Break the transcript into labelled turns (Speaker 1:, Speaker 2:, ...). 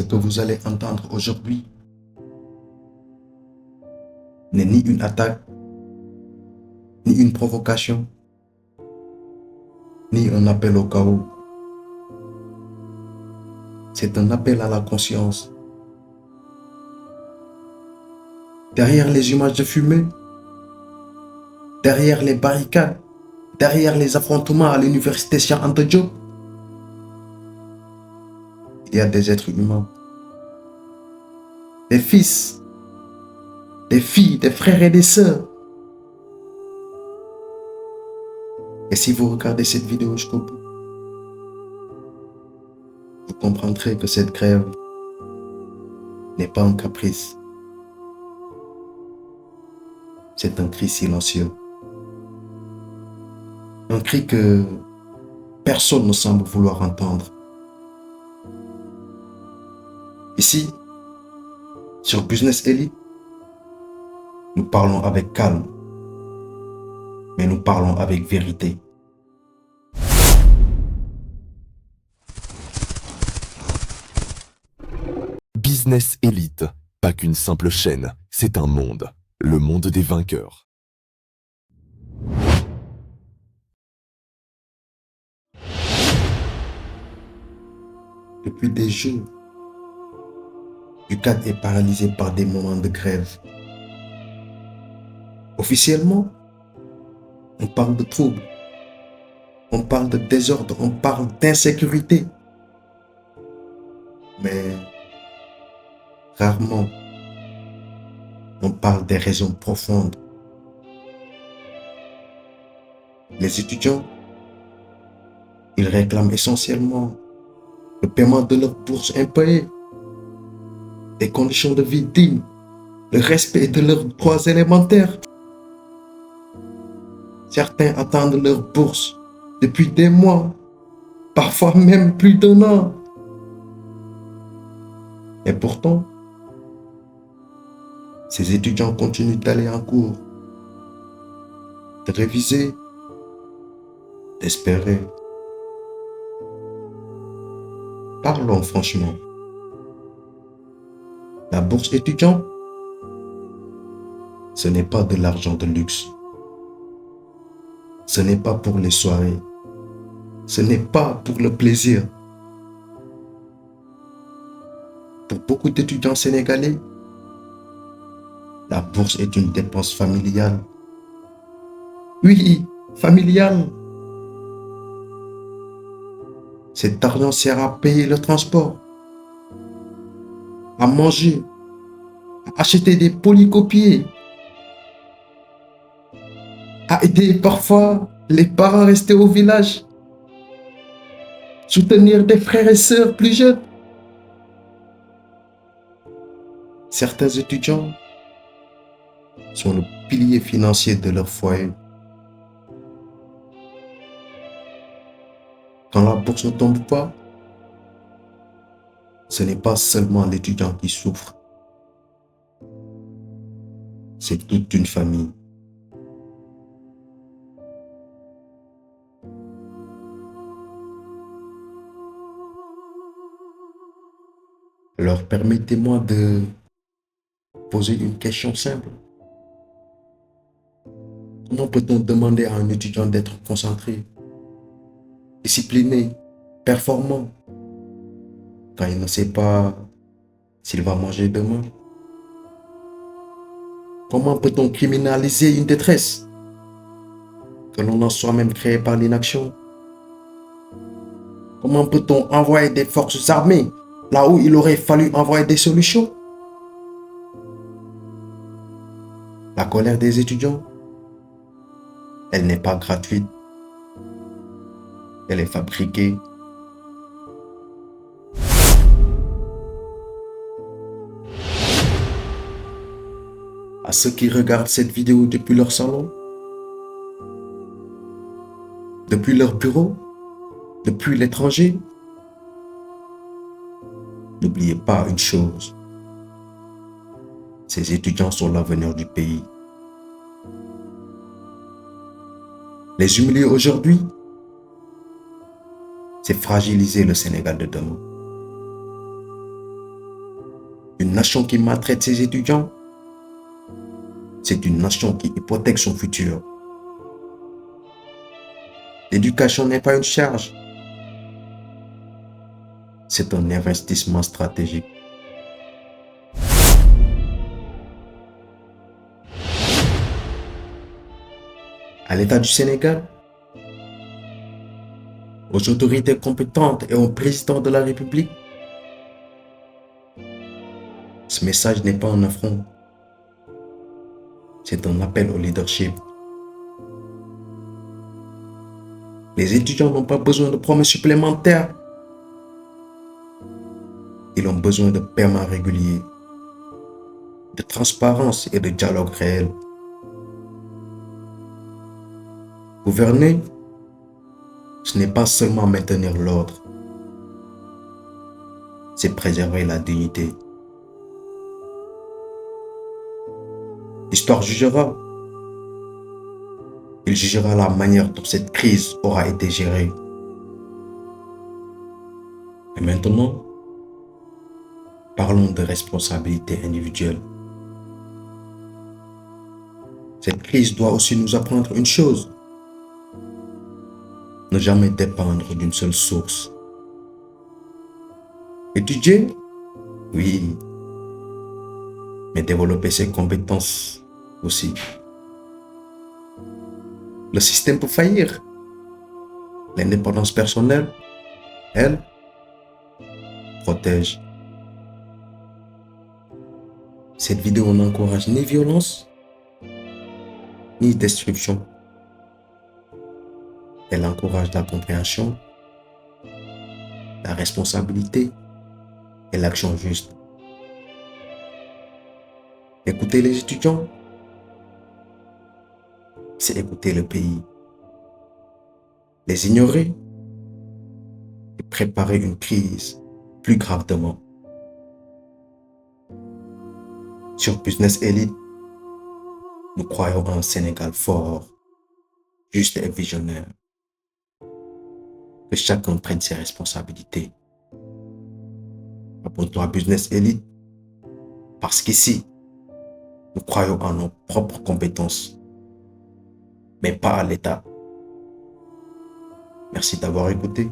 Speaker 1: que vous allez entendre aujourd'hui n'est ni une attaque, ni une provocation, ni un appel au chaos. C'est un appel à la conscience. Derrière les images de fumée, derrière les barricades, derrière les affrontements à l'université Cheikh Anta Diop, il y a des êtres humains. Des fils, des filles, des frères et des sœurs. Et si vous regardez cette vidéo jusqu'au bout, vous comprendrez que cette grève n'est pas un caprice. C'est un cri silencieux. Un cri que personne ne semble vouloir entendre. Ici, sur Business Elite, nous parlons avec calme, mais nous parlons avec vérité.
Speaker 2: Business Elite, pas qu'une simple chaîne, c'est un monde, le monde des vainqueurs.
Speaker 1: Depuis des jours, UCAD est paralysé par des moments de grève. Officiellement, on parle de troubles, on parle de désordre, on parle d'insécurité. Mais rarement, on parle des raisons profondes. Les étudiants, ils réclament essentiellement le paiement de leurs bourses impayées, des conditions de vie dignes, le respect de leurs droits élémentaires. Certains attendent leur bourse depuis des mois, parfois même plus d'un an. Et pourtant, ces étudiants continuent d'aller en cours, de réviser, d'espérer. Parlons franchement. La bourse étudiante, ce n'est pas de l'argent de luxe. Ce n'est pas pour les soirées. Ce n'est pas pour le plaisir. Pour beaucoup d'étudiants sénégalais, la bourse est une dépense familiale. Oui, familiale. Cet argent sert à payer le transport, à manger, à acheter des polycopiés, à aider parfois les parents restés au village, soutenir des frères et sœurs plus jeunes. Certains étudiants sont le pilier financier de leur foyer. Quand la bourse ne tombe pas, ce n'est pas seulement l'étudiant qui souffre, c'est toute une famille. Alors permettez-moi de poser une question simple. Comment peut-on demander à un étudiant d'être concentré, discipliné, performant, quand il ne sait pas s'il va manger demain? Comment peut-on criminaliser une détresse que l'on a soi-même créée par l'inaction? Comment peut-on envoyer des forces armées là où il aurait fallu envoyer des solutions? La colère des étudiants, elle n'est pas gratuite. Elle est fabriquée. À ceux qui regardent cette vidéo depuis leur salon, depuis leur bureau, depuis l'étranger, n'oubliez pas une chose. Ces étudiants sont l'avenir du pays. Les humilier aujourd'hui, c'est fragiliser le Sénégal de demain. Une nation qui maltraite ses étudiants, c'est une nation qui hypothèque son futur. L'éducation n'est pas une charge, c'est un investissement stratégique. À l'État du Sénégal, aux autorités compétentes et au président de la République, ce message n'est pas un affront, c'est un appel au leadership. Les étudiants n'ont pas besoin de promesses supplémentaires, ils ont besoin de paiements réguliers, de transparence et de dialogue réel. Gouverner, ce n'est pas seulement maintenir l'ordre, c'est préserver la dignité. L'histoire jugera. Il jugera la manière dont cette crise aura été gérée. Et maintenant, parlons de responsabilité individuelle. Cette crise doit aussi nous apprendre une chose. Ne jamais dépendre d'une seule source. Étudier, oui, mais développer ses compétences aussi. Le système peut faillir. L'indépendance personnelle, elle, protège. Cette vidéo n'encourage ni violence, ni destruction. Elle encourage la compréhension, la responsabilité et l'action juste. Écouter les étudiants, c'est écouter le pays. Les ignorer et préparer une crise plus grave demain. Sur Business Elite, nous croyons en un Sénégal fort, juste et visionnaire. Que chacun prenne ses responsabilités. Abonne-toi à Business Elite parce qu'ici, nous croyons en nos propres compétences, mais pas à l'État. Merci d'avoir écouté.